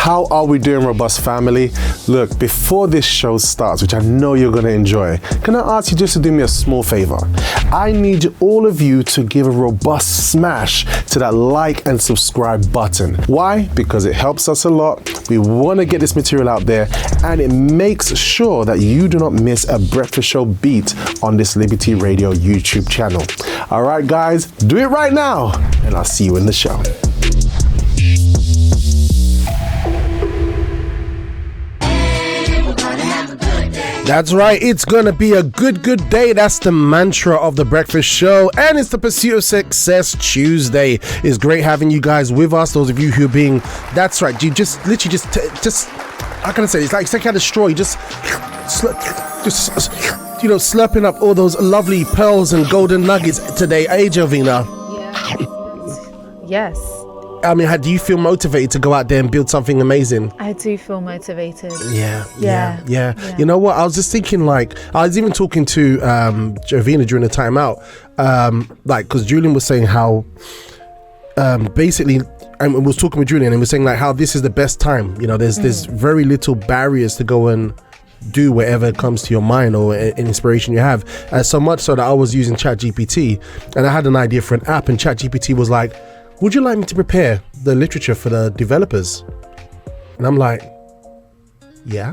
How are we doing, Robust family? Look, before this show starts, which I know you're going to enjoy, can I ask you just to do me a small favor? I need all of you to give a robust smash to that like and subscribe button. Why? Because it helps us a lot. We want to get this material out there, and it makes sure that you do not miss a breakfast show beat on this Liberty Radio YouTube channel. All right, guys, do it right now, and I'll see you in the show. That's right, it's gonna be a good day. That's the mantra of the breakfast show, and it's the Pursuit of Success Tuesday. It's great having you guys with us. Those of you who are being, that's right, you just literally just how can I say it? It's like taking out a straw. You just slurping up all those lovely pearls and golden nuggets today, Jovina? Yeah. Yes. I mean, do you feel motivated to go out there and build something amazing? I do feel motivated. Yeah. You know what? I was just thinking, I was even talking to Jovina during the timeout, because Julian was saying how, basically, and was talking with Julian and was saying how this is the best time. You know, there's very little barriers to go and do whatever comes to your mind or an inspiration you have. So much so that I was using ChatGPT, and I had an idea for an app, and ChatGPT was like, would you like me to prepare the literature for the developers? And I'm like, yeah.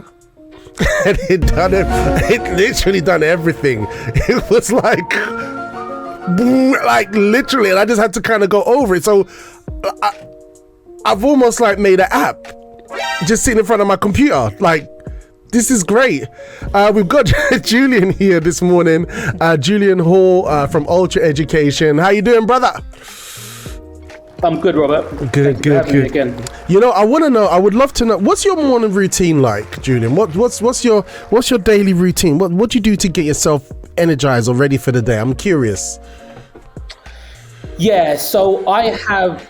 And it literally done everything. It was like literally, and I just had to kind of go over it. So I've almost made an app just sitting in front of my computer. This is great. We've got Julian here this morning. Julian Hall from Ultra Education. How you doing, brother? I'm good, Robert. Good. Again. You know, I would love to know, what's your morning routine like, Julian? What's your daily routine? What do you do to get yourself energized or ready for the day? I'm curious. Yeah, so I have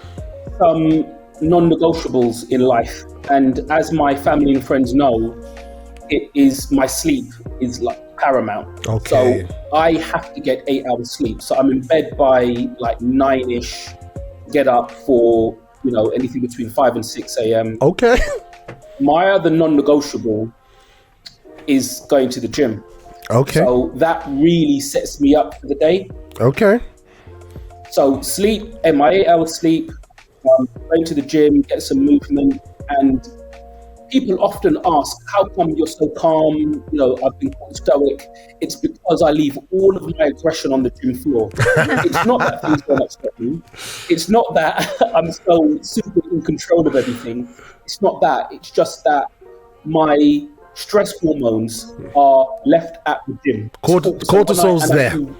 some non-negotiables in life, and as my family and friends know, it is my sleep is paramount. Okay. So I have to get 8 hours sleep. So I'm in bed by 9ish. Get up for anything between 5 and 6 a.m. Okay. My other non-negotiable is going to the gym. Okay. So that really sets me up for the day. Okay. So sleep, and my 8 hours sleep, going to the gym, get some movement. And people often ask, how come you're so calm? I've been called stoic. It's because I leave all of my aggression on the gym floor. It's not that things don't upset me. It's not that I'm so super in control of everything. It's not that. It's just that my stress hormones are left at the gym. Cortisol's there. I do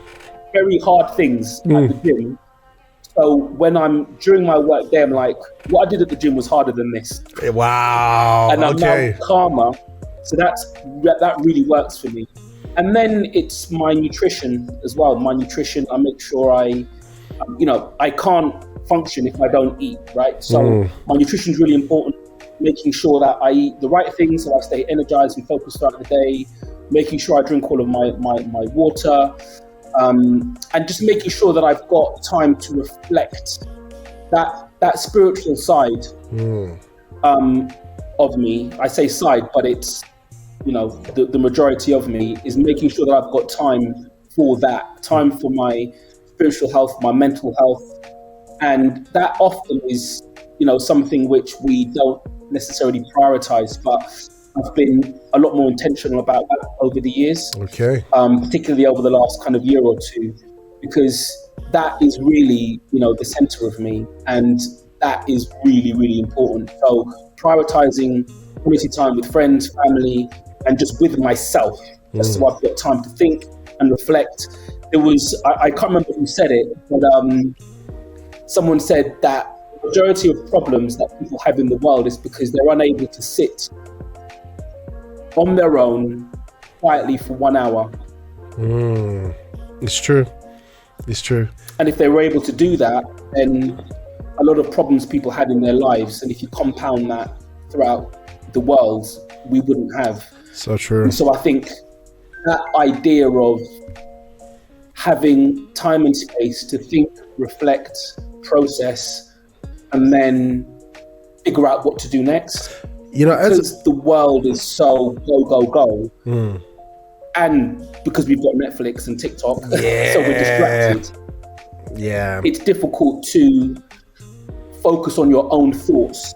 very hard things at the gym. So when I'm during my work day, I'm like, what I did at the gym was harder than this. Wow. And I'm now calmer. So that really works for me. And then it's my nutrition as well. My nutrition, I make sure I can't function if I don't eat, right? So my nutrition is really important. Making sure that I eat the right things so I stay energized and focused throughout the day. Making sure I drink all of my water. And just making sure that I've got time to reflect that spiritual side of me. I say side, but it's the majority of me is making sure that I've got time for that, time for my spiritual health, my mental health, and that often is something which we don't necessarily prioritize, but I've been a lot more intentional about that over the years. Okay. Particularly over the last kind of year or two, because that is really, the center of me, and that is really, really important. So prioritizing quality time with friends, family, and just with myself, just so I've got time to think and reflect. It was, I can't remember who said it, but someone said that the majority of problems that people have in the world is because they're unable to sit on their own quietly for 1 hour. It's true. And if they were able to do that, then a lot of problems people had in their lives, and if you compound that throughout the world, we wouldn't have. So true. And so I think that idea of having time and space to think, reflect, process, and then figure out what to do next You know, because the world is so go, and because we've got Netflix and TikTok, so we're distracted. Yeah, it's difficult to focus on your own thoughts.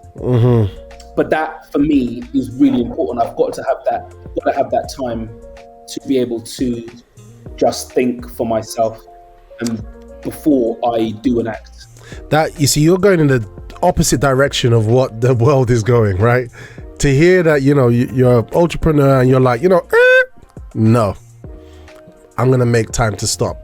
But that, for me, is really important. I've got to have that time to be able to just think for myself, and before I do an act. That, you see, you're going in the opposite direction of what the world is going, right? To hear that, you know, you're an entrepreneur and you're like, you know, no, I'm gonna make time to stop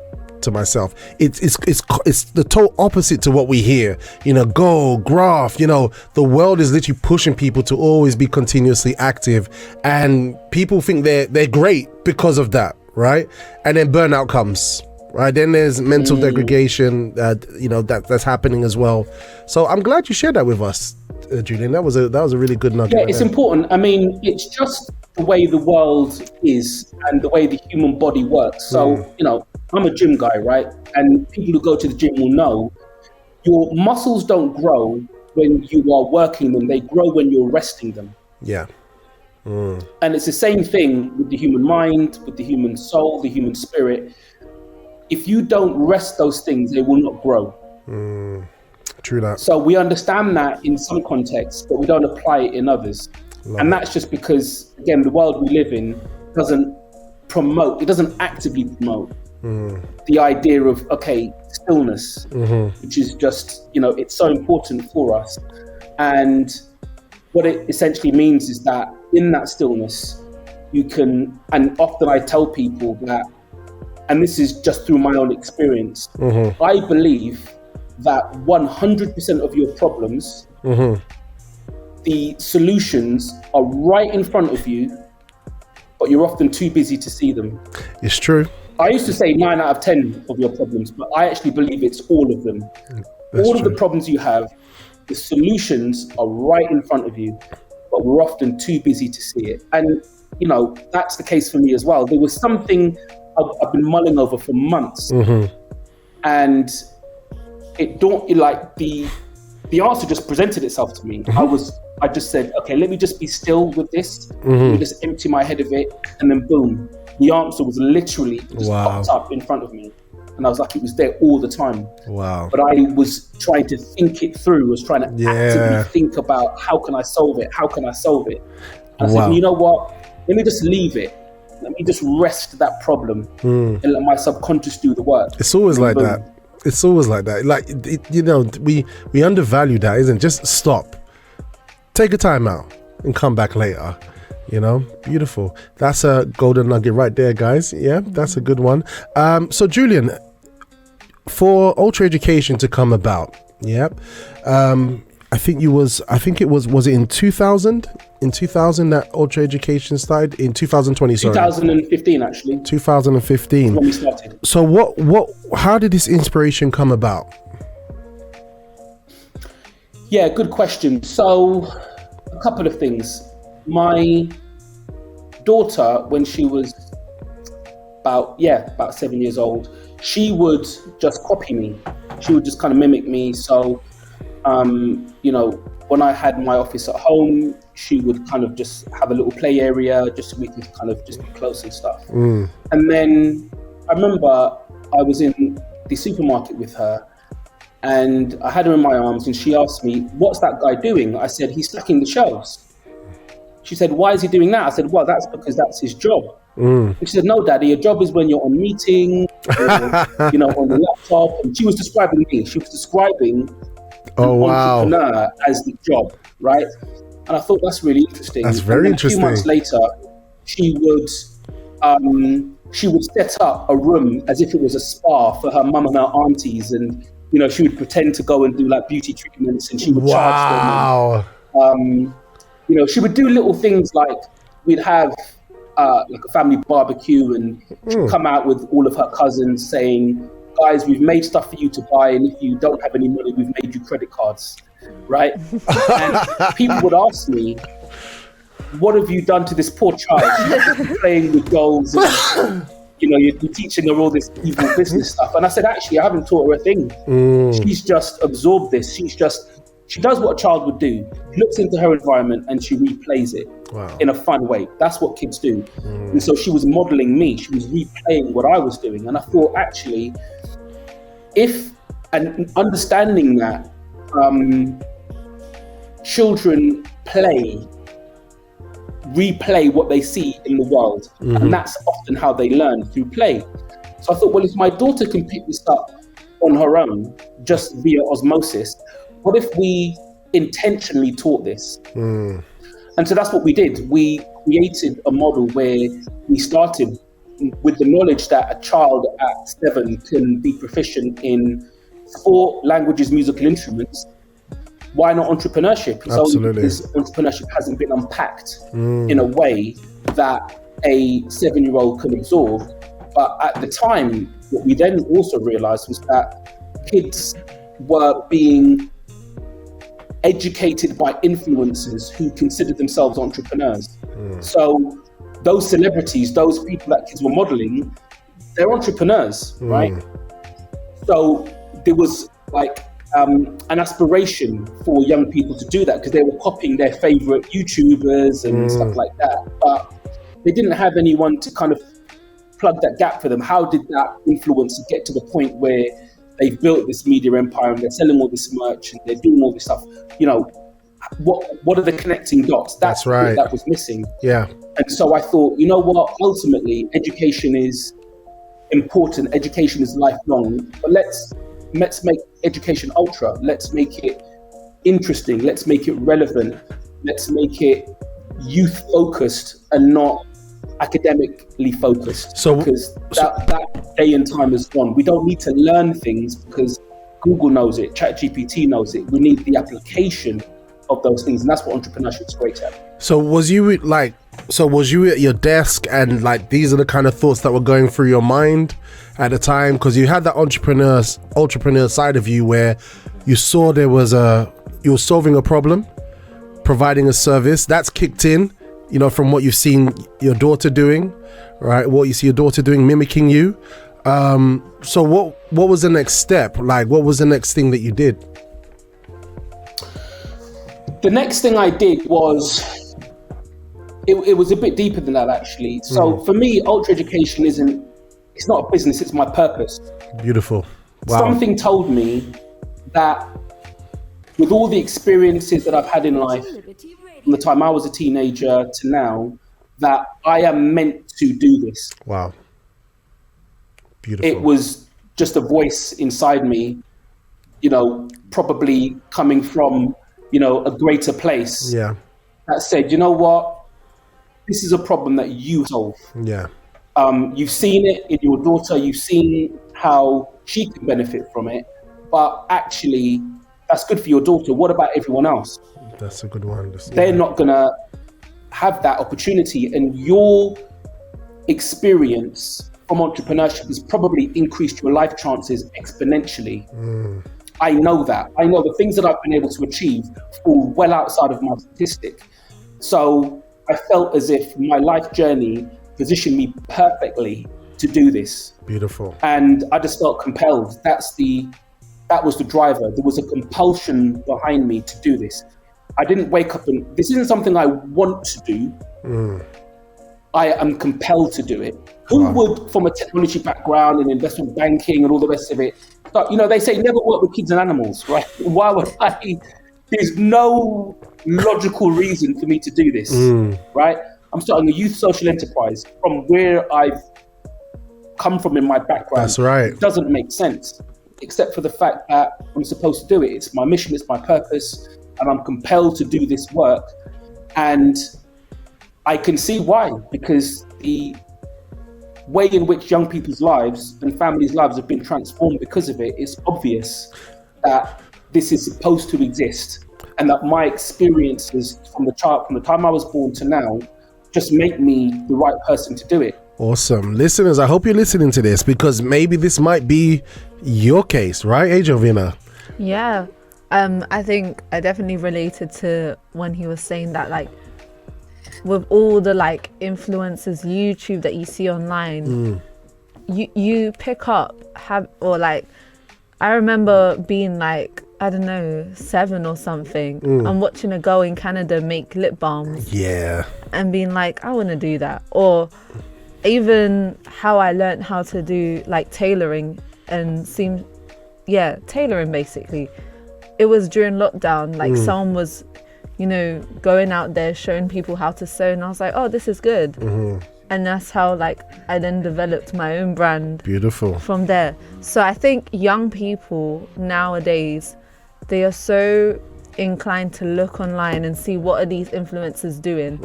to myself. It's the total opposite to what we hear. You know, go, graph. You know, the world is literally pushing people to always be continuously active, and people think they're great because of that, right? And then burnout comes. Right, then there's mental degradation, you know, that's happening as well. So I'm glad you shared that with us, Julian. That was a really good nugget. Yeah, it's important. I mean, it's just the way the world is and the way the human body works. So, you know, I'm a gym guy, right? And people who go to the gym will know your muscles don't grow when you are working them. They grow when you're resting them. Yeah. And it's the same thing with the human mind, with the human soul, the human spirit. If you don't rest those things, they will not grow. True that. So we understand that in some contexts, but we don't apply it in others. And that's just because, again, the world we live in doesn't actively promote the idea of, stillness, which is just, you know, it's so important for us. And what it essentially means is that in that stillness, you can, and often I tell people that, and this is just through my own experience, I believe that 100% of your problems, the solutions are right in front of you, but you're often too busy to see them. It's true. I used to say 9 out of 10 of your problems, but I actually believe it's all of them. That's all true. of the problems you have, the solutions are right in front of you, but we're often too busy to see it. And, you know, that's the case for me as well. There was something I've been mulling over for months, and the answer just presented itself to me. I just said, okay, let me just be still with this. Let me just empty my head of it, and then boom, the answer was literally just popped up in front of me, and I was like, it was there all the time. Wow. But I was trying to think it through. I was trying to actively think about how can I solve it? And I said, you know what? Let me just leave it. Let me just rest that problem and let my subconscious do the work. It's always like that. It's always like that. Like, you know, we undervalue that, isn't it? Just stop. Take a time out and come back later. You know, beautiful. That's a golden nugget right there, guys. Yeah, that's a good one. So Julian, for Ultra Education to come about, I think it was it in 2000? In 2000 that Ultra Education started? In 2020, sorry. 2015, actually. 2015. When we started. So how did this inspiration come about? Yeah, good question. So a couple of things. My daughter, when she was about 7 years old, she would just copy me. She would just kind of mimic me. So, you know, when I had my office at home, she would kind of just have a little play area just so we could kind of just be close and stuff. And then I remember I was in the supermarket with her and I had her in my arms and she asked me, what's that guy doing? I said, he's stacking the shelves. She said, why is he doing that? I said, well, that's because that's his job. And she said, no, Daddy, your job is when you're on meeting, or, you know, on the laptop. And she was describing me. She was describing entrepreneur as the job, right? And I thought that's really interesting. That's very interesting. A few months later, she would set up a room as if it was a spa for her mum and her aunties, and you know, she would pretend to go and do like beauty treatments, and she would charge them. You know, she would do little things like we'd have like a family barbecue, and she'd come out with all of her cousins saying, guys, we've made stuff for you to buy, and if you don't have any money, we've made you credit cards, right? And people would ask me, what have you done to this poor child? She's playing with dolls, and, you know, you're teaching her all this evil business stuff. And I said, actually, I haven't taught her a thing. She's just absorbed this. She's just She does what a child would do. She looks into her environment and she replays it in a fun way. That's what kids do. And so she was modeling me. She was replaying what I was doing. And I thought, actually, and understanding that children replay what they see in the world. And that's often how they learn, through play. So I thought, well, if my daughter can pick this up on her own, just via osmosis, what if we intentionally taught this? And so that's what we did. We created a model where we started with the knowledge that a child at 7 can be proficient in 4 languages, musical instruments. Why not entrepreneurship? It's only because entrepreneurship hasn't been unpacked in a way that a 7-year-old can absorb. But at the time, what we then also realized was that kids were being educated by influencers who considered themselves entrepreneurs. So those celebrities, those people that kids were modeling, they're entrepreneurs, right? So there was like an aspiration for young people to do that because they were copying their favorite YouTubers and stuff like that. But they didn't have anyone to kind of plug that gap for them. How did that influencer get to the point where they've built this media empire and they're selling all this merch and they're doing all this stuff? You know, what are the connecting dots? That's right. That was missing. Yeah. And so I thought, you know what? Ultimately, education is important. Education is lifelong. But let's make education ultra. Let's make it interesting. Let's make it relevant. Let's make it youth focused and not academically focused. Because that day and time is gone. We don't need to learn things because Google knows it, ChatGPT knows it. We need the application of those things, and that's what entrepreneurship is great at. So was you at your desk and like these are the kind of thoughts that were going through your mind at the time? Because you had that entrepreneur side of you where you saw you were solving a problem, providing a service that's kicked in, you know, from what you've seen your daughter doing, right? What you see your daughter doing, mimicking you. So what was the next step? Like, what was the next thing that you did? The next thing I did was, it was a bit deeper than that, actually. So for me, ultra education it's not a business, it's my purpose. Beautiful. Wow. Something told me that with all the experiences that I've had in life, from the time I was a teenager to now, that I am meant to do this. Wow. Beautiful. It was just a voice inside me, you know, probably coming from, you know, a greater place. Yeah. That said, you know what? This is a problem that you solve. Yeah. You've seen it in your daughter. You've seen how she can benefit from it. But actually, that's good for your daughter. What about everyone else? That's a good one. They're not going to have that opportunity. And your experience from entrepreneurship has probably increased your life chances exponentially. I know that. I know the things that I've been able to achieve fall well outside of my statistic. So I felt as if my life journey positioned me perfectly to do this. Beautiful. And I just felt compelled. That was the driver. There was a compulsion behind me to do this. I didn't wake up and this isn't something I want to do. I am compelled to do it. Who would, from a technology background and investment banking and all the rest of it, but, you know, they say never work with kids and animals, right? Why would I? There's no logical reason for me to do this, right? I'm starting a youth social enterprise from where I've come from in my background. That's right. It doesn't make sense, except for the fact that I'm supposed to do it. It's my mission, it's my purpose, and I'm compelled to do this work. And I can see why, because the way in which young people's lives and families' lives have been transformed because of it, it's obvious that this is supposed to exist, and that my experiences from the time I was born to now just make me the right person to do it. Awesome. Listeners, I hope you're listening to this because maybe this might be your case, right, Jovina? Yeah. I think I definitely related to when he was saying that, like, with all the like influencers, YouTube that you see online, you pick up I remember being like I don't know, 7 or something. I'm watching a girl in Canada make lip balms. Yeah. And being like, I want to do that. Or even how I learned how to do like tailoring and tailoring basically. It was during lockdown, like someone was, going out there showing people how to sew, and I was like, oh, this is good. And that's how like I then developed my own brand. Beautiful. From there. So I think young people nowadays, they are so inclined to look online and see what are these influencers doing.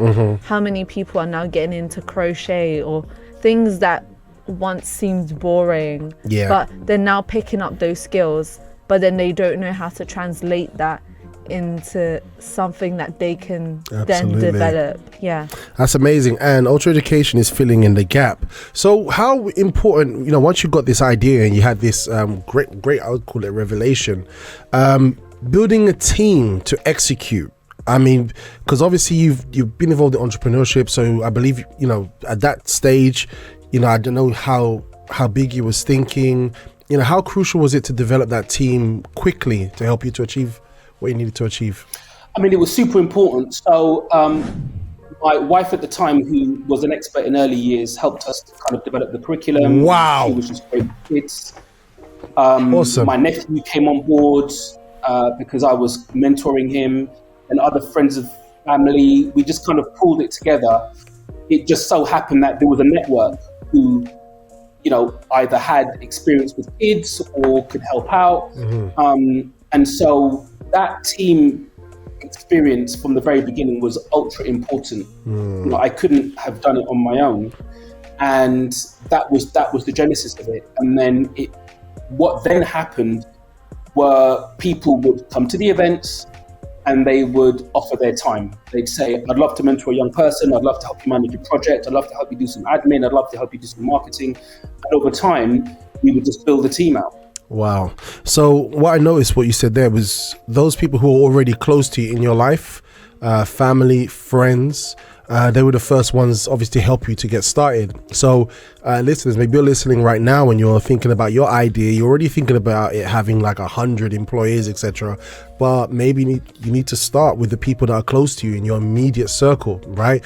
How many people are now getting into crochet or things that once seemed boring, but they're now picking up those skills, but then they don't know how to translate that into something that they can then develop. That's amazing. And Ultra Education is filling in the gap. So how important, once you got this idea and you had this great I would call it revelation, building a team to execute. I mean, because obviously you've been involved in entrepreneurship, so I believe at that stage, I don't know how big you was thinking. How crucial was it to develop that team quickly to help you to achieve what you needed to achieve? I mean, it was super important. So my wife at the time, who was an expert in early years, helped us to kind of develop the curriculum. Wow. She was just great with kids. Awesome. My nephew came on board because I was mentoring him, and other friends of family. We just kind of pulled it together. It just so happened that there was a network who, either had experience with kids or could help out. And so that team experience from the very beginning was ultra important. I couldn't have done it on my own. And that was the genesis of it. And then what then happened were people would come to the events and they would offer their time. They'd say, I'd love to mentor a young person. I'd love to help you manage a project. I'd love to help you do some admin. I'd love to help you do some marketing. And over time, we would just build a team out. Wow. So what I noticed, what you said there, was those people who are already close to you in your life, family, friends, they were the first ones obviously to help you to get started. So listeners, maybe you're listening right now and you're thinking about your idea. You're already thinking about it having like 100 employees, etc. But maybe you need to start with the people that are close to you in your immediate circle, right?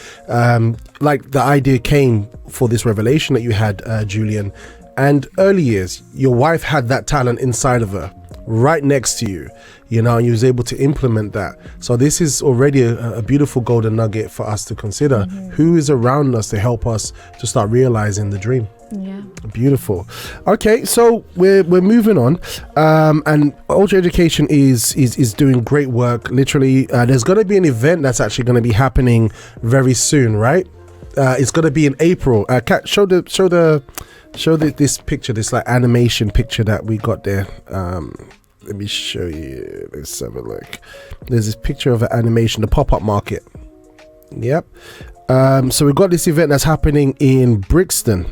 Like the idea came for this revelation that you had, Julian. And early years, your wife had that talent inside of her, right next to you, and you was able to implement that. So this is already a beautiful golden nugget for us to consider. Who is around us to help us to start realizing the dream? Yeah. Beautiful. Okay, so we're moving on, and Ultra Education is doing great work. Literally, there's going to be an event that's actually going to be happening very soon, right? It's going to be in April. Kat, show this picture, this like animation picture that we got there. Let me show you. Let's have a look. There's this picture of an animation, the pop-up market. Yep. So we've got this event that's happening in Brixton,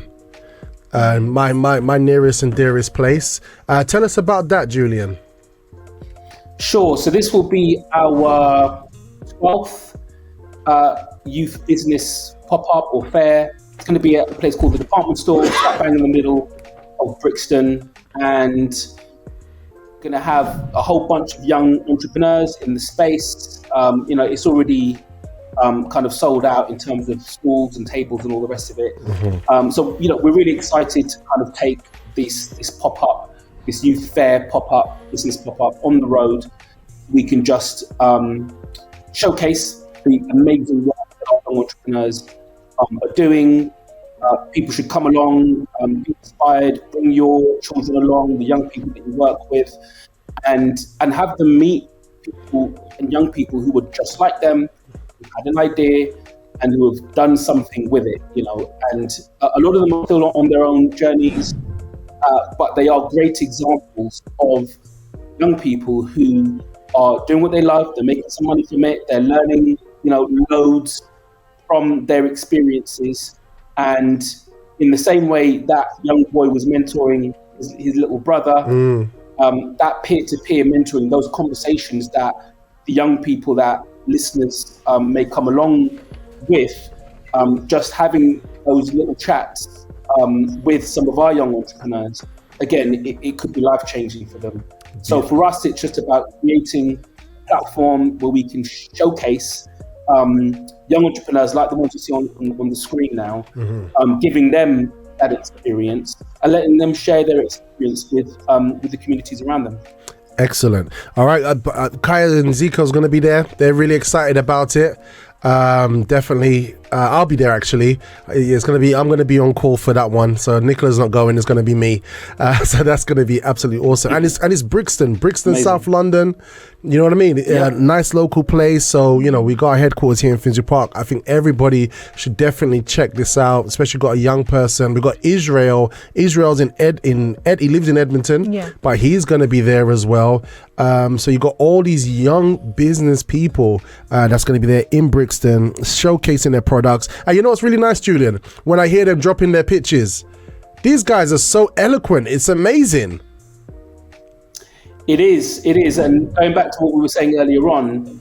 my nearest and dearest place. Tell us about that, Julian. Sure. So this will be our 12th youth business pop-up or fair. It's going to be at a place called the Department Store, right bang in the middle of Brixton, and going to have a whole bunch of young entrepreneurs in the space. It's already kind of sold out in terms of stalls and tables and all the rest of it. So we're really excited to kind of take this pop-up, this youth fair pop-up, business pop-up on the road. We can just showcase the amazing work that our young entrepreneurs are doing. People should come along, be inspired, bring your children along, the young people that you work with, and have them meet people and young people who were just like them, who had an idea and who have done something with it, and a lot of them are still on their own journeys, but they are great examples of young people who are doing what they love, they're making some money from it, they're learning, loads from their experiences. And in the same way that young boy was mentoring his little brother, that peer-to-peer mentoring, those conversations that the young people that listeners may come along with, just having those little chats with some of our young entrepreneurs, again, it could be life-changing for them. So for us, it's just about creating a platform where we can showcase young entrepreneurs like the ones you see on the screen now, giving them that experience and letting them share their experience with the communities around them. Excellent. All right, Kaya and Zico's going to be there. They're really excited about it. Definitely, I'll be there actually. It's gonna be, I'm gonna be on call for that one. So Nicola's not going. It's gonna be me. So that's gonna be absolutely awesome. And it's Brixton, Amazing. South London. You know what I mean? Yeah. Nice local place. So we got our headquarters here in Finsbury Park. I think everybody should definitely check this out. Especially got a young person. We got Israel. Israel's in he lives in Edmonton, but he's gonna be there as well. So you got all these young business people that's going to be there in Brixton showcasing their products. And you know what's really nice, Julian? When I hear them dropping their pitches, these guys are so eloquent. It's amazing. It is. And going back to what we were saying earlier on,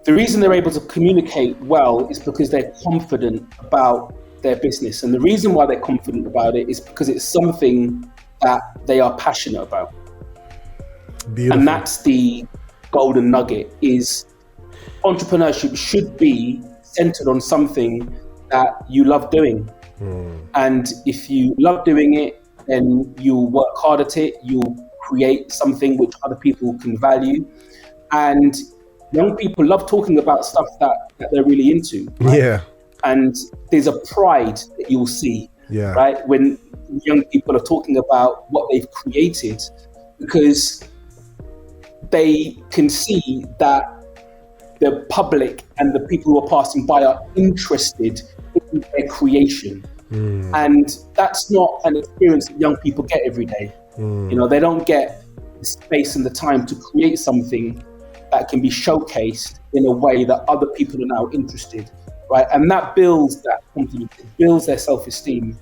the reason they're able to communicate well is because they're confident about their business. And the reason why they're confident about it is because it's something that they are passionate about. Beautiful. And that's the golden nugget, is entrepreneurship should be centered on something that you love doing. And if you love doing it, then you'll work hard at it, you'll create something which other people can value. And young people love talking about stuff that they're really into. Right? Yeah. And there's a pride that you'll see, right, when young people are talking about what they've created, because they can see that the public and the people who are passing by are interested in their creation. And that's not an experience that young people get every day. They don't get the space and the time to create something that can be showcased in a way that other people are now interested, right? And that builds that confidence, it builds their self-esteem,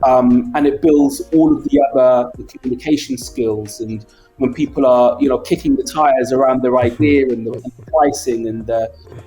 and it builds all of the communication skills. And when people are, kicking the tires around their idea and the pricing, and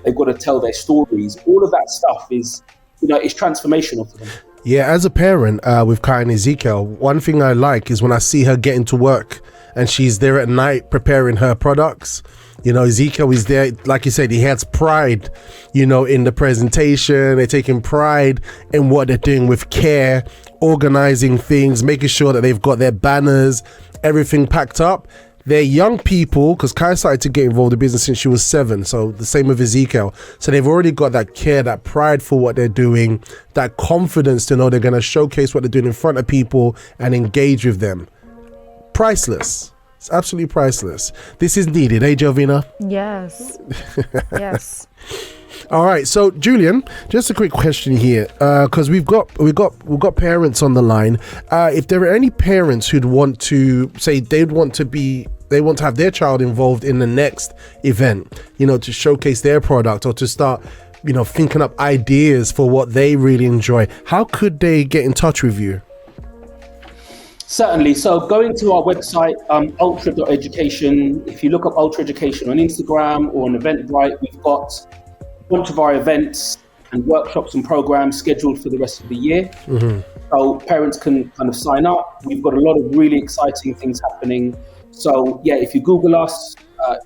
they've got to tell their stories, all of that stuff is, is transformational for them. Yeah, as a parent with Kai and Ezekiel, one thing I like is when I see her getting to work and she's there at night preparing her products. Ezekiel is there, like you said, he has pride, in the presentation. They're taking pride in what they're doing with care, organizing things, making sure that they've got their banners, everything packed up. They're young people, because Kai started to get involved in business since she was 7. So the same with Ezekiel. So they've already got that care, that pride for what they're doing, that confidence to know they're going to showcase what they're doing in front of people and engage with them. Priceless. It's absolutely priceless. This is needed, eh, Jovina? Yes. Yes. All right, so Julian, just a quick question here, because we've got parents on the line. If there are any parents who'd want to say they want to have their child involved in the next event, to showcase their product or to start, thinking up ideas for what they really enjoy, how could they get in touch with you? Certainly. So going to our website, ultra.education, if you look up Ultra Education on Instagram or on Eventbrite, we've got a bunch of our events and workshops and programs scheduled for the rest of the year. So parents can kind of sign up. We've got a lot of really exciting things happening. So if you Google us,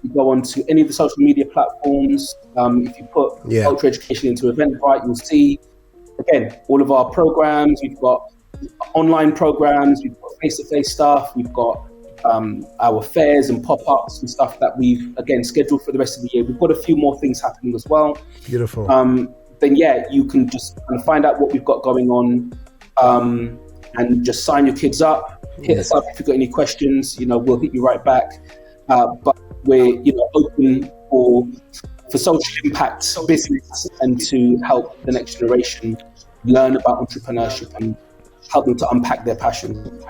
you go on to any of the social media platforms. If you put Ultra Education into Eventbrite, you'll see, again, all of our programs. We've got online programs, we've got face-to-face stuff, we've got our fairs and pop-ups and stuff that we've, again, scheduled for the rest of the year. We've got a few more things happening as well. Beautiful. Then you can just kind of find out what we've got going on, and just sign your kids up. Hit us up if you've got any questions. We'll hit you right back. But we're open for social impact business and to help the next generation learn about entrepreneurship and help them to unpack their passion.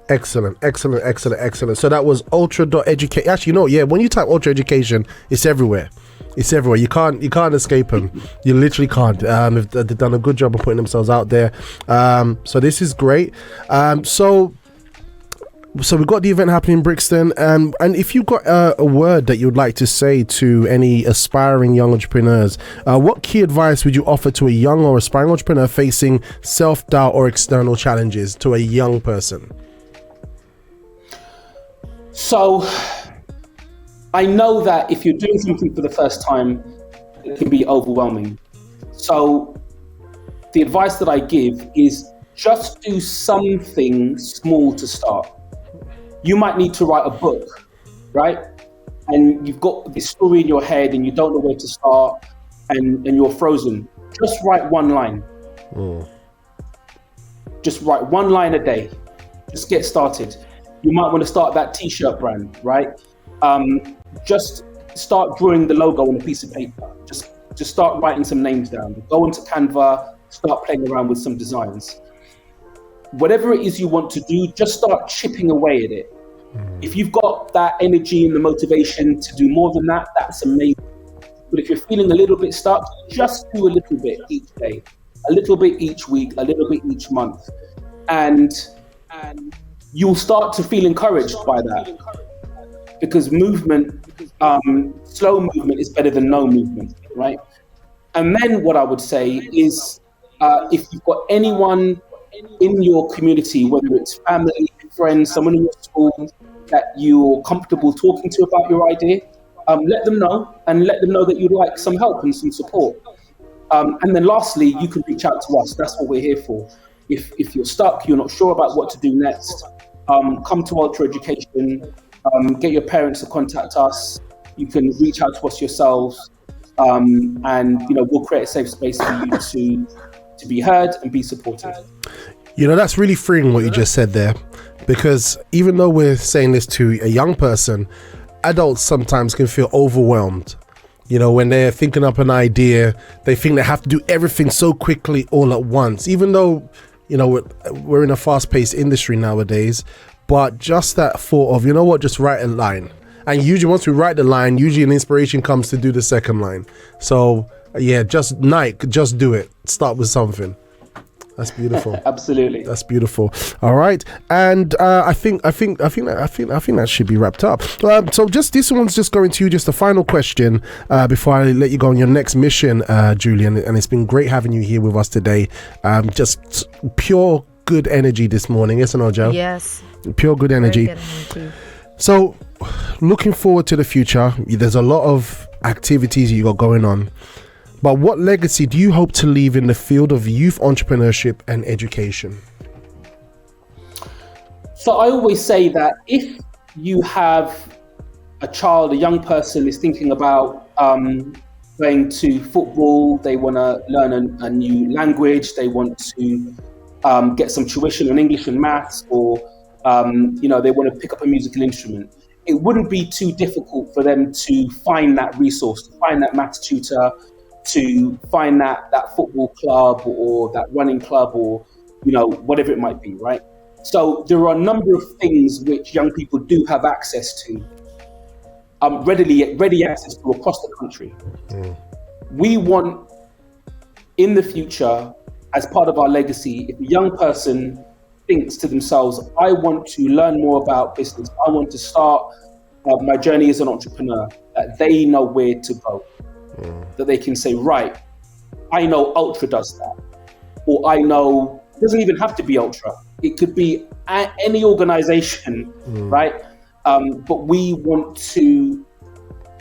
Excellent. So that was ultra.education. Actually, when you type Ultra Education, it's everywhere. You can't escape them. You literally can't. They've done a good job of putting themselves out there. So this is great. So we've got the event happening in Brixton. And if you've got a word that you'd like to say to any aspiring young entrepreneurs, what key advice would you offer to a young or aspiring entrepreneur facing self-doubt or external challenges, to a young person? So I know that if you're doing something for the first time, it can be overwhelming. So the advice that I give is just do something small to start. You might need to write a book, right? And you've got this story in your head and you don't know where to start and you're frozen. Just write one line. Just write one line a day. Just get started. You might want to start that t-shirt brand, right? Just start drawing the logo on a piece of paper. Just start writing some names down. Go into Canva, start playing around with some designs. Whatever it is you want to do, just start chipping away at it. If you've got that energy and the motivation to do more than that, that's amazing. But if you're feeling a little bit stuck, just do a little bit each day, a little bit each week, a little bit each month. And you'll start to feel encouraged by that. Because movement, slow movement is better than no movement, right? And then what I would say is, if you've got anyone in your community, whether it's family, friends, someone in your school that you're comfortable talking to about your idea, let them know and let them know that you'd like some help and some support. And then lastly, you can reach out to us. That's what we're here for. If you're stuck, you're not sure about what to do next, come to Ultra Education, get your parents to contact us. You can reach out to us yourselves, and we'll create a safe space for you to be heard and be supported. That's really freeing what you just said there, because even though we're saying this to a young person, adults sometimes can feel overwhelmed. When they're thinking up an idea, they think they have to do everything so quickly all at once, even though, we're in a fast-paced industry nowadays. But just that thought of, just write a line. And usually once we write the line, usually an inspiration comes to do the second line. So yeah, just do it. Start with something. That's beautiful. Absolutely. That's beautiful. All right, and I think that should be wrapped up. So this one's just going to you. Just a final question before I let you go on your next mission, Julian. And it's been great having you here with us today. Just pure good energy this morning, isn't it, Joe? Yes. Pure good energy. Very good energy. So, looking forward to the future. There's a lot of activities you got going on. But what legacy do you hope to leave in the field of youth entrepreneurship and education? So I always say that if you have a child, a young person is thinking about going to football, they want to learn a new language, they want to get some tuition on English and maths, or they want to pick up a musical instrument, it wouldn't be too difficult for them to find that resource, to find that maths tutor, to find that football club or that running club, or whatever it might be, right? So there are a number of things which young people do have access to, ready access to across the country. We want, in the future, as part of our legacy, if a young person thinks to themselves, I want to learn more about business, I want to start my journey as an entrepreneur, that they know where to go. That they can say, right, I know Ultra does that. Or I know, it doesn't even have to be Ultra. It could be any organization, right? But we want to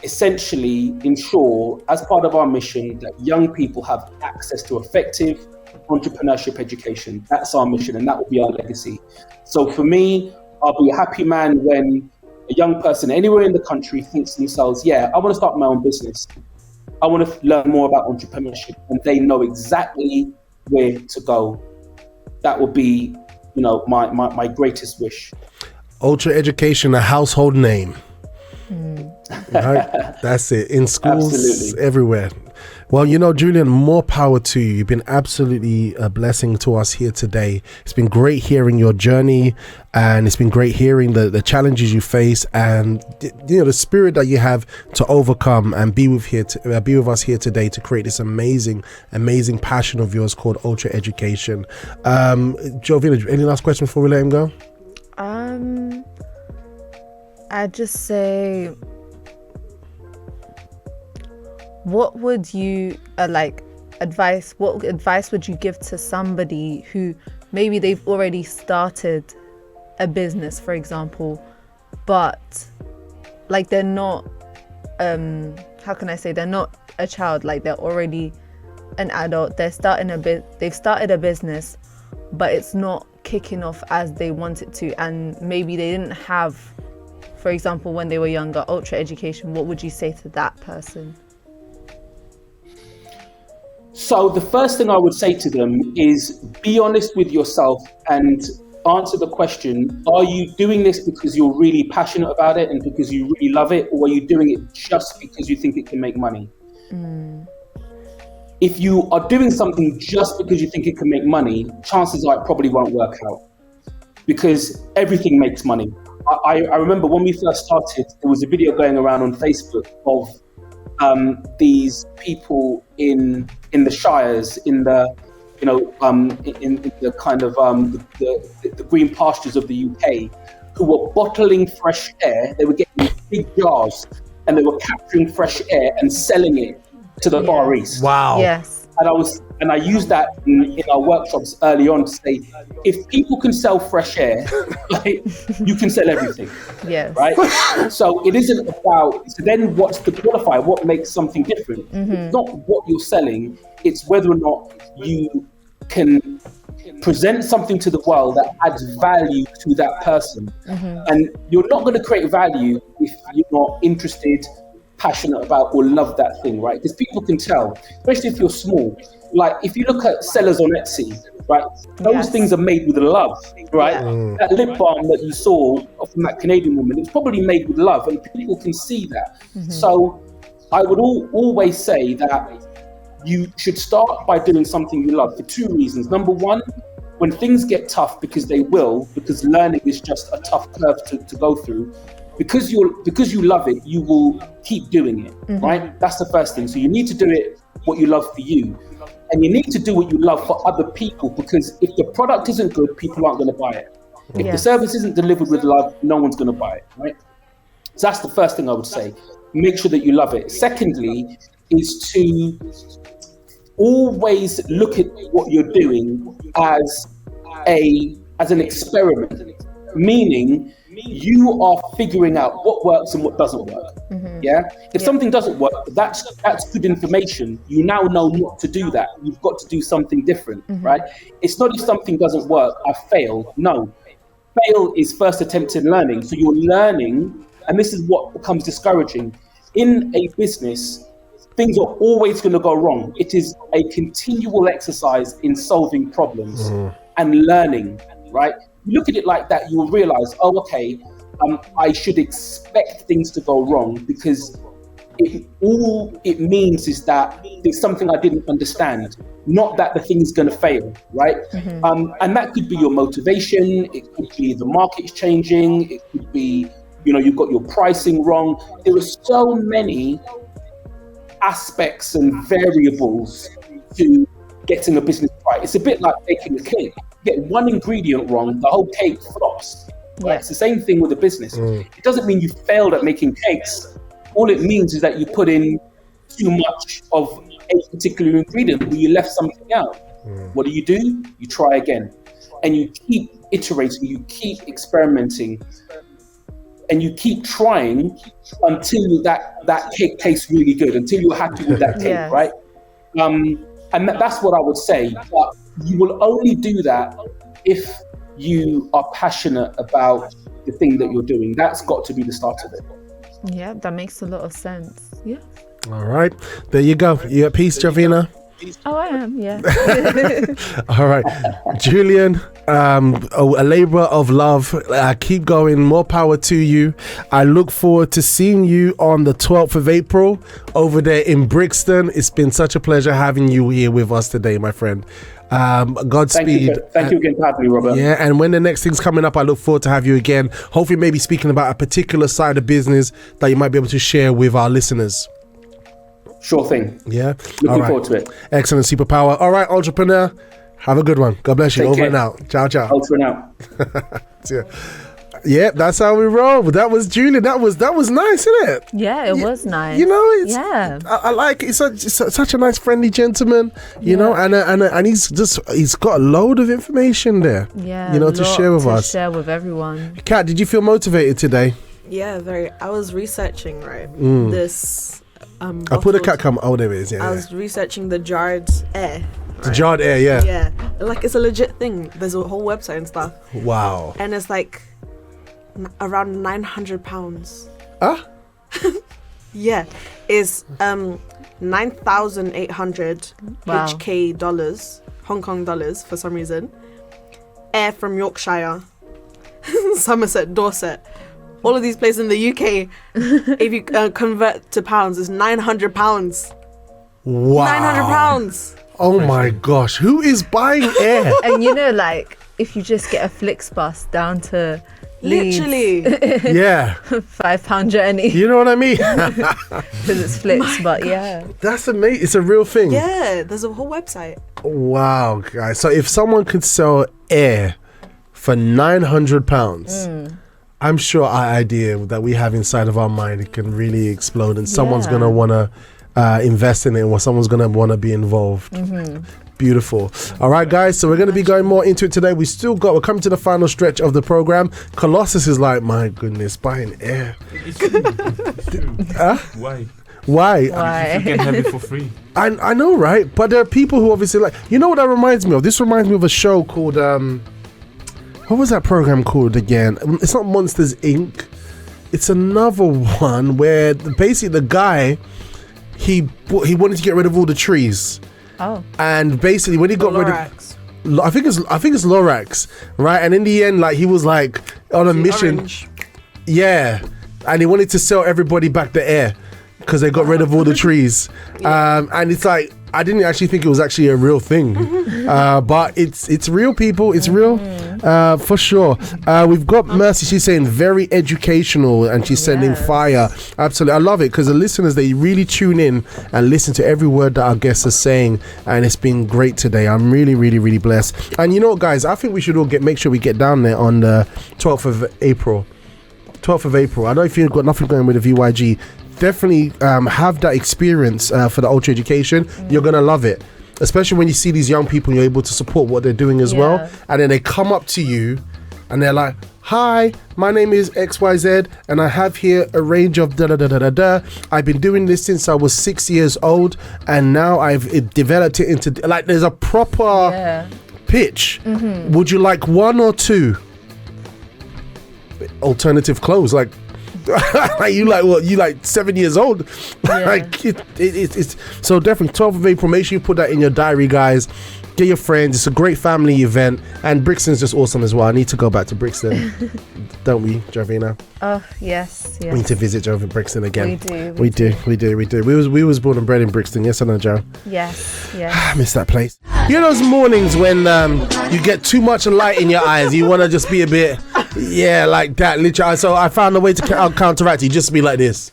essentially ensure, as part of our mission, that young people have access to effective entrepreneurship education. That's our mission, and that will be our legacy. So for me, I'll be a happy man when a young person anywhere in the country thinks to themselves, yeah, I want to start my own business. I want to learn more about entrepreneurship, and they know exactly where to go. That would be, my greatest wish. Ultra Education, a household name. Right? That's it. In schools, absolutely. Everywhere. Well, Julian, more power to you. You've been absolutely a blessing to us here today. It's been great hearing your journey, and it's been great hearing the challenges you face, and the spirit that you have to overcome and be with us here today to create this amazing passion of yours called Ultra Education. Jovina, any last question before we let him go? I'd just say, what would you advice would you give to somebody who maybe they've already started a business, for example, but like they're not how can I say, they're not a child, like they're already an adult, they've started a business, but it's not kicking off as they want it to, and maybe they didn't have, for example, when they were younger, ultra education. What would you say to that person? So the first thing I would say to them is be honest with yourself and answer the question, are you doing this because you're really passionate about it and because you really love it, or are you doing it just because you think it can make money? If you are doing something just because you think it can make money, chances are it probably won't work out, because everything makes money. I remember when we first started, there was a video going around on Facebook of these people in the shires, in the in the kind of the green pastures of the UK, who were bottling fresh air. They were getting big jars and they were capturing fresh air and selling it to the Far East. Wow. Yes. And I used that in our workshops early on to say, if people can sell fresh air, right, you can sell everything. Yes. Right? So it isn't about, so then what's the qualifier? What makes something different? It's not what you're selling, it's whether or not you can present something to the world that adds value to that person. And you're not going to create value if you're not interested, passionate about, or love that thing, right? Because people can tell, especially if you're small. Like if you look at sellers on Etsy, right? Those things are made with love, right? That lip balm that you saw from that Canadian woman, it's probably made with love, and people can see that. So I would always say that you should start by doing something you love for two reasons. Number one, when things get tough, because they will, because learning is just a tough curve to go through, because you love it, you will keep doing it, right? That's the first thing. So you need to do it what you love for you, and you need to do what you love for other people, because if the product isn't good, people aren't going to buy it. If the service isn't delivered with love, no one's going to buy it, right? So that's the first thing I would say. Make sure that you love it. Secondly, is to always look at what you're doing as an experiment, meaning you are figuring out what works and what doesn't work. If something doesn't work, that's good information. You now know not to do that. You've got to do something different, right? It's not if something doesn't work, I failed. No, fail is first attempt in learning. So you're learning, and this is what becomes discouraging. In a business, things are always going to go wrong. It is a continual exercise in solving problems and learning, right? You look at it like that, you will realize, oh, okay, I should expect things to go wrong, because all it means is that there's something I didn't understand, not that the thing is going to fail, right? And that could be your motivation, it could be the market's changing, it could be, you've got your pricing wrong. There are so many aspects and variables to getting a business right. It's a bit like baking a cake. You get one ingredient wrong, the whole cake flops. Right? It's the same thing with a business. It doesn't mean you failed at making cakes. All it means is that you put in too much of a particular ingredient, or you left something out. What do? You try again, and you keep iterating, you keep experimenting, and you keep trying until that cake tastes really good, until you're happy with that cake, right? And that's what I would say. But you will only do that if you are passionate about the thing that you're doing. That's got to be the start of it. Yeah, that makes a lot of sense. Yeah. All right. There you go. You at peace, Javina? Oh, I am, yeah. All right. Julian, a labor of love. Keep going. More power to you. I look forward to seeing you on the 12th of April over there in Brixton. It's been such a pleasure having you here with us today, my friend. Godspeed. Thank you again for having me, Robert. Yeah, and when the next thing's coming up, I look forward to have you again. Hopefully maybe speaking about a particular side of business that you might be able to share with our listeners. Sure thing. Yeah. Looking forward to it. Excellent, superpower. All right, entrepreneur. Have a good one. God bless you. Take Over care. and out. Ciao, ciao. Over and out. Yeah, that's how we roll. That was Julian. That was nice, isn't it? Yeah, it was nice. It's, yeah. I like it. He's such a nice, friendly gentleman. You know, and he's got a load of information there. Yeah. To share with us. Share with everyone. Kat, did you feel motivated today? Yeah, very. I was researching, right, this I put a cat cam. Oh, there it is. I was researching the jarred air. The jarred air, yeah. Yeah, like it's a legit thing. There's a whole website and stuff. Wow. And it's like around £900. Huh? Yeah, is 9,800 Wow. HK dollars, Hong Kong dollars for some reason. Air from Yorkshire, Somerset, Dorset. All of these places in the UK, if you convert to pounds, is £900. Wow. £900. Oh my gosh. Who is buying air? And you know, like, if you just get a Flixbus down to Leeds, Literally. Yeah. £5 journey You know what I mean? because it's Flix, but yeah. That's amazing. It's a real thing. Yeah, there's a whole website. Wow, guys. So if someone could sell air for £900, I'm sure our idea that we have inside of our mind, it can really explode, and someone's Yeah. going to want to invest in it, or someone's going to want to be involved. Beautiful. All right, guys. So we're going to be going more into it today. We're coming to the final stretch of the program. Colossus is like, my goodness, buying air. Huh? Why? Why? You can have it for free. I know, right? But there are people who obviously like, you know what that reminds me of? This reminds me of a show called, what was that program called again? It's not Monsters Inc. It's another one where basically the guy, he wanted to get rid of all the trees. Oh. And basically when he got rid of, Lorax. I think it's Lorax, right? And in the end, like, he was like on a mission. Orange. Yeah. And he wanted to sell everybody back the air because they got rid of all the trees. And it's like, I didn't actually think it was actually a real thing. But it's real, people. It's real, for sure. We've got Mercy. She's saying very educational, and she's sending Yes. fire. Absolutely. I love it because the listeners, they really tune in and listen to every word that our guests are saying. And it's been great today. I'm really, really, really blessed. And you know what, guys? I think we should all make sure we get down there on the 12th of April. 12th of April. I know if you've got nothing going with the VYG, definitely have that experience for the Ultra Education. You're gonna love it, especially when you see these young people and you're able to support what they're doing as well. And then they come up to you and they're like, hi, my name is XYZ and I have here a range of da da da da da da. I've been doing this since I was 6 years old, and now I've developed it into, like, there's a proper pitch. Would you like one or two alternative clothes? Like, you like what? You like 7 years old? Like it's so definitely 12th of April. Make sure you put that in your diary, guys. Get your friends. It's a great family event, and Brixton's just awesome as well. I need to go back to Brixton, don't we, Jovina? Oh yes. We need to visit Brixton again. We do. We was born and bred in Brixton. Yes or no, Joe? Yes. I miss that place. You know those mornings when you get too much light in your eyes, you want to just be a bit, like that, literally. So I found a way to counteract it. Just be like this.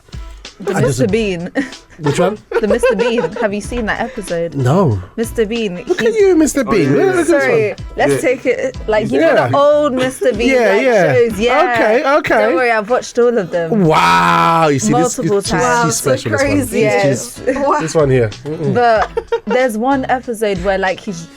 The Mr. Bean. Which one? The Mr. Bean. Have you seen that episode? No. Mr. Bean. Look at you, Mr. Bean. yeah. Look at this Sorry, one. let's take it like you Yeah. know the old Mr. Bean shows. Yeah. Okay. Don't worry, I've watched all of them. Wow. You see, Multiple times. Wow, she's so special. crazy. Yes. This one here. But there's one episode where like he's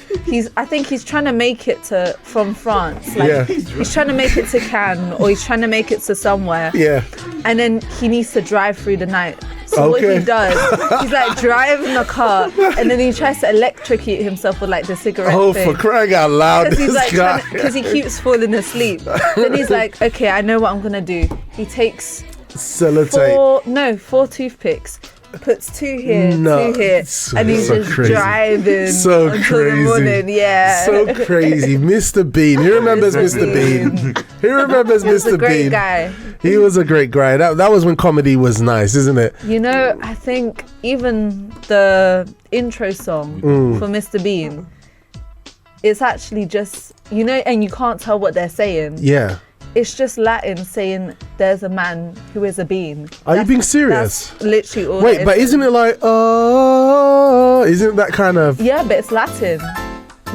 I think he's trying to make it to from France. Like he's trying to make it to Cannes, or he's trying to make it to somewhere. Yeah. And then he needs to drive through the night. So what he does, he's like driving the car, and then he tries to electrocute himself with like the cigarette Oh, thing. for crying out loud. Because he's This like guy. because he keeps falling asleep. Then he's like, okay, I know what I'm gonna do. He takes Sellotape. four toothpicks, puts two here, No, two here, so- and he's so just crazy. driving So until the crazy. morning. Yeah. So crazy. Mr. Bean. Who remembers Mr. Bean? Who remembers He's Mr. a great Bean? guy. He was a great guy. That was when comedy was nice, isn't it? You know, I think even the intro song for Mr. Bean, it's actually just, you know, and you can't tell what they're saying. Yeah. It's just Latin saying there's a man who is a bean. Are you being serious? That's literally all. Wait, but isn't it like, isn't that kind of... Yeah, but it's Latin.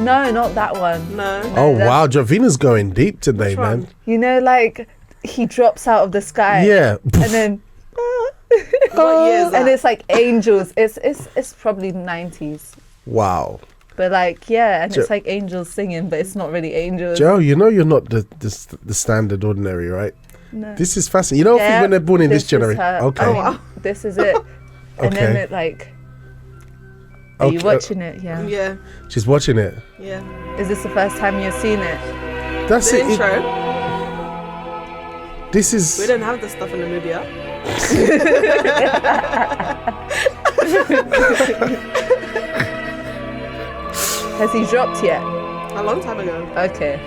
No, not that one. No. Oh, that's- wow. Jovina's going deep today, Which man. one? You know, like he drops out of the sky. Yeah. And then What year is that? and it's like angels. It's probably 90s. Wow. But like, yeah, and it's like angels singing, but it's not really angels. Joe, you know you're not the standard ordinary, right? No. This is fascinating. You know, I think when they're born in this generation. Okay. Oh, wow. This is it. And then it like. Are you watching it? Yeah. Yeah. She's watching it. Yeah. Is this the first time you've seen it? That's The it. intro. This is. We don't have this stuff in Namibia. Has he dropped yet? A long time ago. Okay.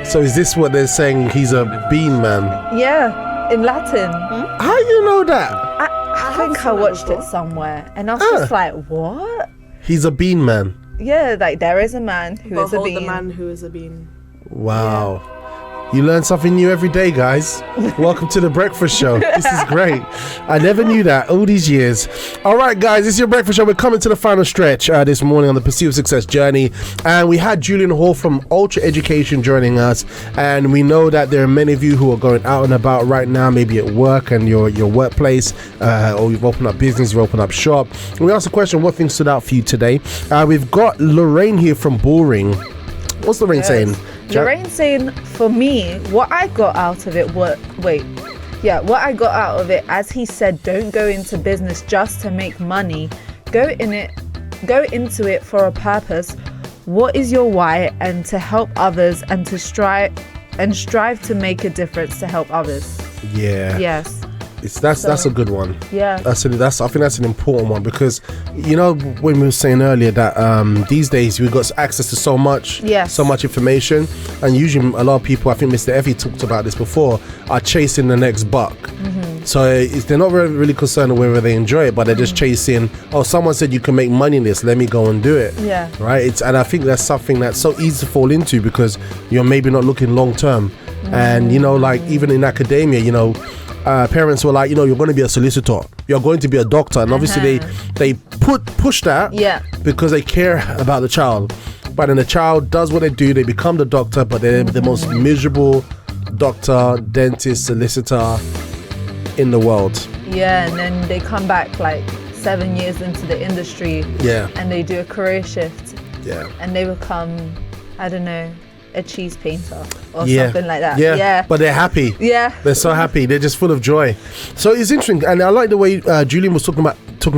So is this what they're saying? He's a bean man. Yeah, in Latin. How you know that? I think I watched it somewhere, and I was just like, what? He's a bean man. Yeah, like there is a man who is a Behold bean. the man who is a bean. Wow. You learn something new every day, guys. Welcome to the breakfast show. This is great. I never knew that all these years. All right, guys, this is your breakfast show. We're coming to the final stretch this morning on the Pursuit of Success journey. And we had Julian Hall from Ultra Education joining us. And we know that there are many of you who are going out and about right now, maybe at work and your workplace, or you've opened up business, you've opened up shop. And we asked the question, what things stood out for you today? We've got Lorraine here from Boring. What's Lorraine saying? Lorraine saying, for me, what I got out of it what I got out of it, as he said, don't go into business just to make money. Go into it for a purpose. What is your why? And to help others and to strive to make a difference to help others. Yeah. Yes. That's a good one. Yeah. I think that's an important one, because you know when we were saying earlier that these days we've got access to so much information, and usually a lot of people, I think Mr. Effie talked about this before, are chasing the next buck. So they're not really concerned with whether they enjoy it, but they're just chasing, someone said you can make money in this, let me go and do it. Yeah. Right. And I think that's something that's so easy to fall into, because you're maybe not looking long term. And you know, like even in academia, you know, parents were like, you know, you're going to be a solicitor, you're going to be a doctor, and obviously they push that because they care about the child. But then the child does what they do, they become the doctor, but they're the most miserable doctor, dentist, solicitor in the world. Yeah, and then they come back like 7 years into the industry, and they do a career shift, and they become, I don't know, a cheese painter or something like that. Yeah, but they're happy. Yeah, they're so happy. They're just full of joy. So it's interesting, and I like the way Julian was talking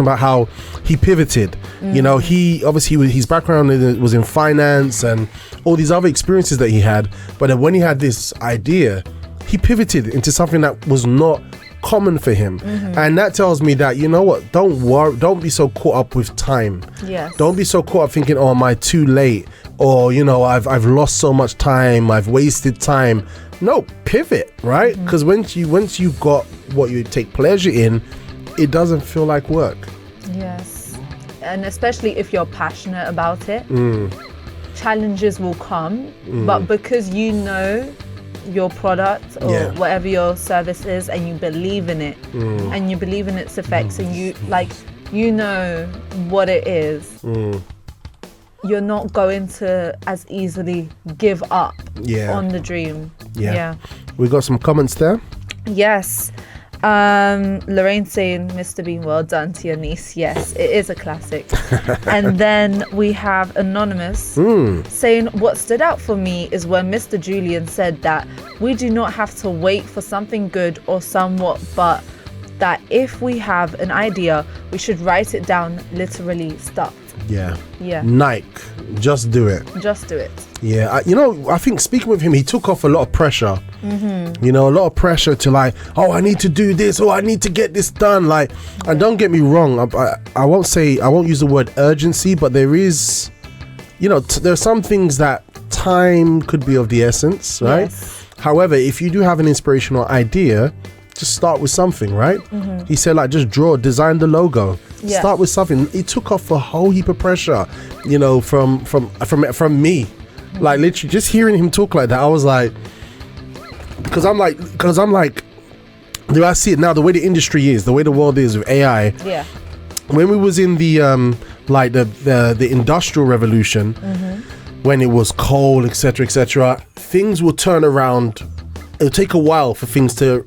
about how he pivoted. You know, he obviously his background was in finance and all these other experiences that he had, but then when he had this idea, he pivoted into something that was not common for him. And that tells me that, you know what, don't be so caught up with time. Don't be so caught up thinking, am I too late, or you know, I've lost so much time, I've wasted time. No, pivot, right? Because once you got what you take pleasure in, it doesn't feel like work. Yes, and especially if you're passionate about it, challenges will come, but because you know your product or whatever your service is, and you believe in it, and you believe in its effects, and you know what it is, you're not going to as easily give up on the dream. We got some comments there. Yes. Lorraine saying, Mr. Bean, well done to your niece. Yes, it is a classic. And then we have Anonymous saying, what stood out for me is when Mr. Julian said that we do not have to wait for something good or somewhat, but that if we have an idea, we should write it down, literally start. Yeah. Nike, just do it. Just do it. Yeah, you know, I think speaking with him, he took off a lot of pressure. You know, a lot of pressure to like, I need to do this, I need to get this done. Like, and don't get me wrong, I won't use the word urgency, but there is, you know, there are some things that time could be of the essence, right? Yes. However, if you do have an inspirational idea, just start with something, right? He said, like, just design the logo. Start with something. It took off a whole heap of pressure, you know, from me. Like, literally just hearing him talk like that, I was like, because I'm like, do I see it now, the way the industry is, the way the world is with AI. When we was in the like the industrial revolution, when it was coal, etc., things will turn around. It'll take a while for things to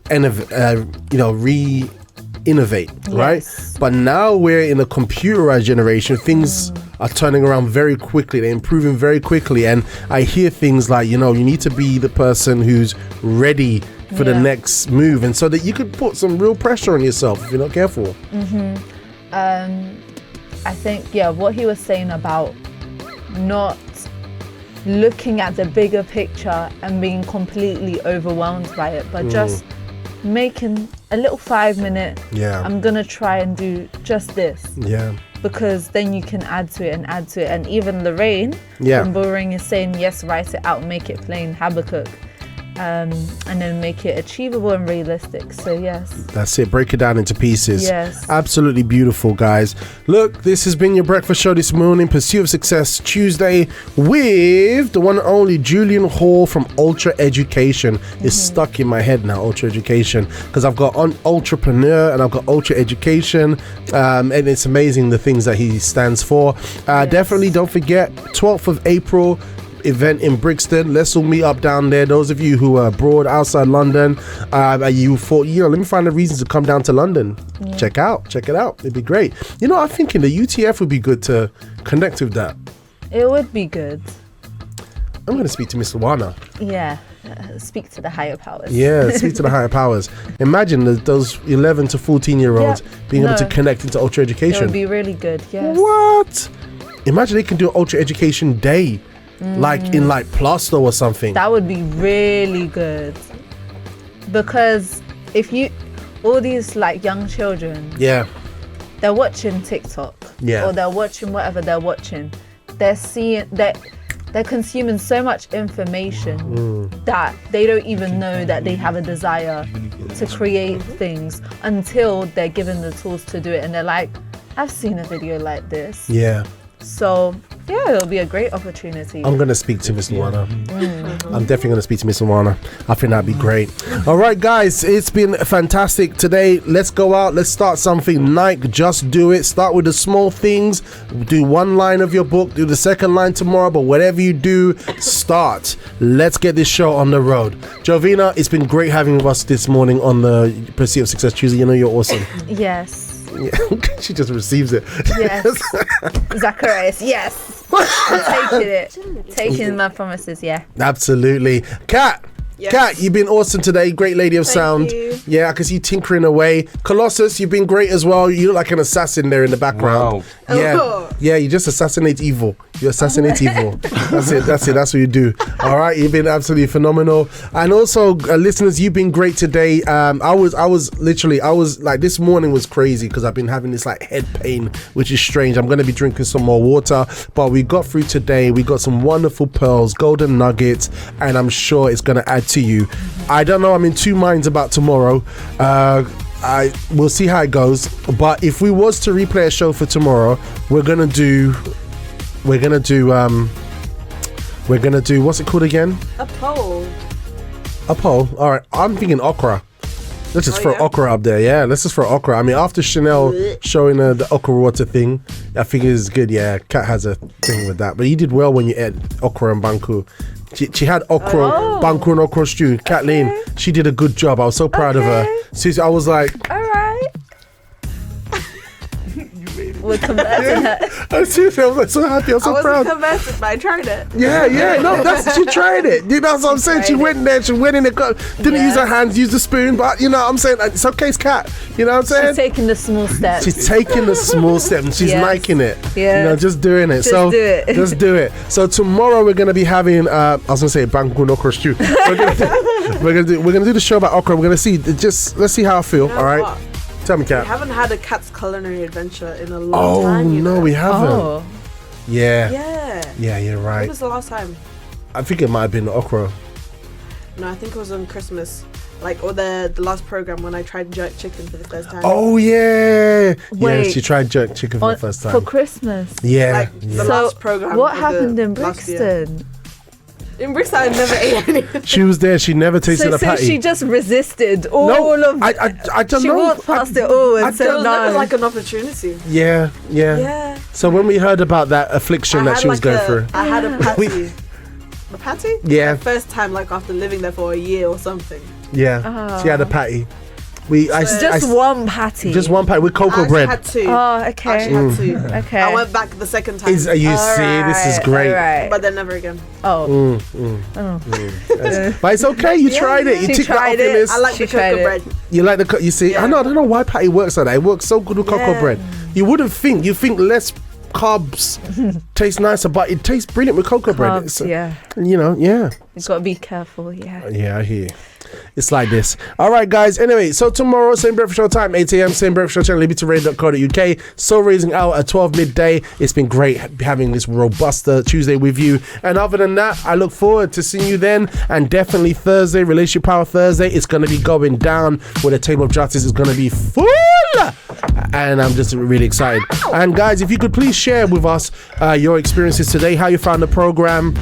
re-innovate, right? But now we're in a computerized generation. Things are turning around very quickly. They're improving very quickly. And I hear things like, you know, you need to be the person who's ready for the next move, and so that you could put some real pressure on yourself if you're not careful. I think, what he was saying about not looking at the bigger picture and being completely overwhelmed by it, but just making a little 5-minute, I'm gonna try and do just this. Because then you can add to it. And even Lorraine from Boring is saying, yes, write it out, make it plain, Habakkuk. And then make it achievable and realistic. So yes, that's it. Break it down into pieces. Yes, absolutely beautiful, guys. Look, this has been your breakfast show this morning, Pursuit of Success Tuesday, with the one and only Julian Hall from Ultra Education. It's stuck in my head now, Ultra Education, because I've got Entrepreneur and I've got Ultra Education, and it's amazing the things that he stands for. Definitely don't forget 12th of April. Event in Brixton. Let's all meet up down there. Those of you who are abroad outside London, you thought, let me find a reason to come down to London. Check it out. It'd be great. I'm thinking the UTF would be good to connect with that. It would be good. I'm going to speak to Miss Luana. Speak to the higher powers. Speak to the higher powers. Imagine those 11 to 14 year olds being able to connect into Ultra Education. It would be really good. Yes. What? Imagine they can do an Ultra Education day. Like in Plaistow or something. That would be really good, because all these young children, they're watching TikTok, or they're watching whatever they're watching. They're consuming so much information that they don't even know that they have a desire to create things until they're given the tools to do it, and they're like, I've seen a video like this. So it'll be a great opportunity. I'm going to speak to Miss Luana. I'm definitely going to speak to Miss Luana. I think that'd be great. All right, guys, it's been fantastic today. Let's go out. Let's start something. Nike, just do it. Start with the small things. Do one line of your book. Do the second line tomorrow. But whatever you do, start. Let's get this show on the road. Jovina, it's been great having with us this morning on the Pursuit of Success Tuesday. You're awesome. Yes. She just receives it. Yes. Zacharias, yes. I'm taking it. Taking my promises, Absolutely. Kat, you've been awesome today. Great lady of sound. You. I can see you tinkering away. Colossus, you've been great as well. You look like an assassin there in the background. Wow. You just assassinate evil. You assassinate evil. That's it. That's what you do. All right, you've been absolutely phenomenal. And also, listeners, you've been great today. I was like, this morning was crazy because I've been having this head pain, which is strange. I'm going to be drinking some more water, but we got through today. We got some wonderful pearls, golden nuggets, and I'm sure it's going to add to you. I don't know. I'm in two minds about tomorrow. We'll see how it goes. But if we was to replay a show for tomorrow, we're gonna do what's it called again? A poll. All right, I'm thinking okra. Let's just throw okra up there. Let's just throw okra. I mean, after Chanel showing the okra water thing, I think it's good. Kat has a thing with that, but you did well when you ate okra and banku. She had okra, banku and okra stew. Kathleen, she did a good job. I was so proud of her. Seriously, I was like, all right. We're conversing her. Seriously, I was so happy. I was so proud. I wasn't conversing, but I tried it. No, she tried it. That's what I'm saying. She went there, she went in the cup, didn't use her hands, used the spoon, but I'm saying, it's okay, it's Kat. You know what I'm saying? She's taking the small steps. She's taking the small step and she's liking it. Just doing it. Just do it. So tomorrow we're gonna be having I was gonna say banku and okra stew. We're gonna do the show about okra. We're gonna see. Let's see how I feel. All right. What? Tell me, Kat. We haven't had a Kat's culinary adventure in a long time. Oh no, we haven't. Yeah, you're right. When was the last time? I think it might have been okra. No, I think it was on Christmas. Or the last program when I tried jerk chicken for the first time. Oh yeah. Wait, she tried jerk chicken for the first time. For Christmas. Yeah. The last program. What happened in Brixton? In Brixton, I never ate anything. She was there. She never tasted a patty. So she just resisted all of. I don't know. She walked past it all and said no. That was an opportunity. Yeah. So when we heard about that affliction that she was going through, I had a patty. A patty? Yeah. First time, after living there for a year or something. Yeah. She had a patty. Just one patty. Just one patty with cocoa I bread. had two. Oh, okay. I actually had two. Okay. I went back the second time. You see, this is great. Right. But then never again. Oh. But it's okay. You tried it. You She ticked that off tried your it. list. I like She the cocoa tried it. bread. You like the you see? Yeah. I don't know why patty works like that. It works so good with cocoa Yeah. bread. You wouldn't think. You think less carbs taste nicer, but it tastes brilliant with cocoa bread. Carbs, yeah. You know, yeah. You've got to be careful, yeah. Yeah, I hear you. It's like this. All right, guys. Anyway, so tomorrow, same breakfast show time, 8 a.m., same breakfast show channel, libertyradio.co.uk. Soul Raising Hour at 12 midday. It's been great having this robust Tuesday with you. And other than that, I look forward to seeing you then. And definitely Thursday, Relationship Power Thursday, it's going to be going down where the table of justice is going to be full. And I'm just really excited. And guys, if you could please share with us your experiences today, how you found the program.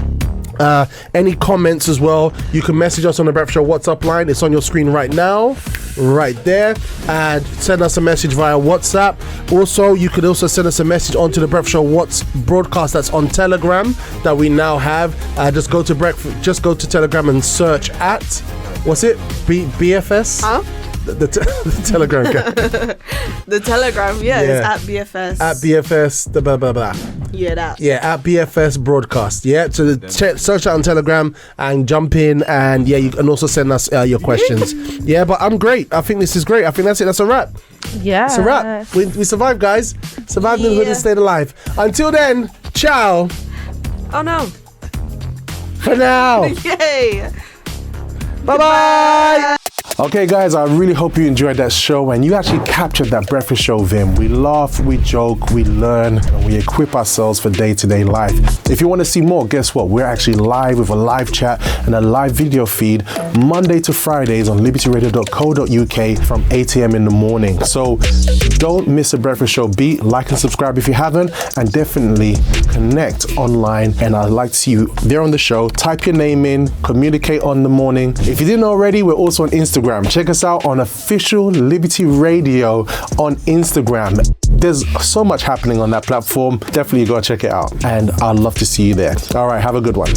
Any comments as well, you can message us on the Breakfast Show WhatsApp line. It's on your screen right now, right there, and send us a message via WhatsApp. Also, you could also send us a message onto the Breakfast Show broadcast that's on Telegram that we now have. Just go to Telegram and search at what's it? BFS? Huh? The Telegram guy. The Telegram, yeah, it's at BFS. At BFS, the blah blah blah. Yeah, that. Yeah, at BFS broadcast. Yeah, so search that on Telegram and jump in, and yeah, you can also send us your questions. Yeah, but I'm great. I think this is great. I think that's it. That's a wrap. Yeah. It's a wrap. We survived, guys. Survived in the hood and stayed alive. Until then, ciao. Oh no. For now. Yay. Bye bye. Okay, guys, I really hope you enjoyed that show and you actually captured that breakfast show Vim. We laugh, we joke, we learn, and we equip ourselves for day-to-day life. If you want to see more, guess what? We're actually live with a live chat and a live video feed Monday to Fridays on libertyradio.co.uk from 8 a.m. in the morning. So don't miss a breakfast show beat. Like and subscribe if you haven't, and definitely connect online. And I'd like to see you there on the show. Type your name in, communicate on the morning. If you didn't already, we're also on Instagram. Check us out on Official Liberty Radio on Instagram. There's so much happening on that platform. Definitely go check it out. And I'd love to see you there. All right, have a good one.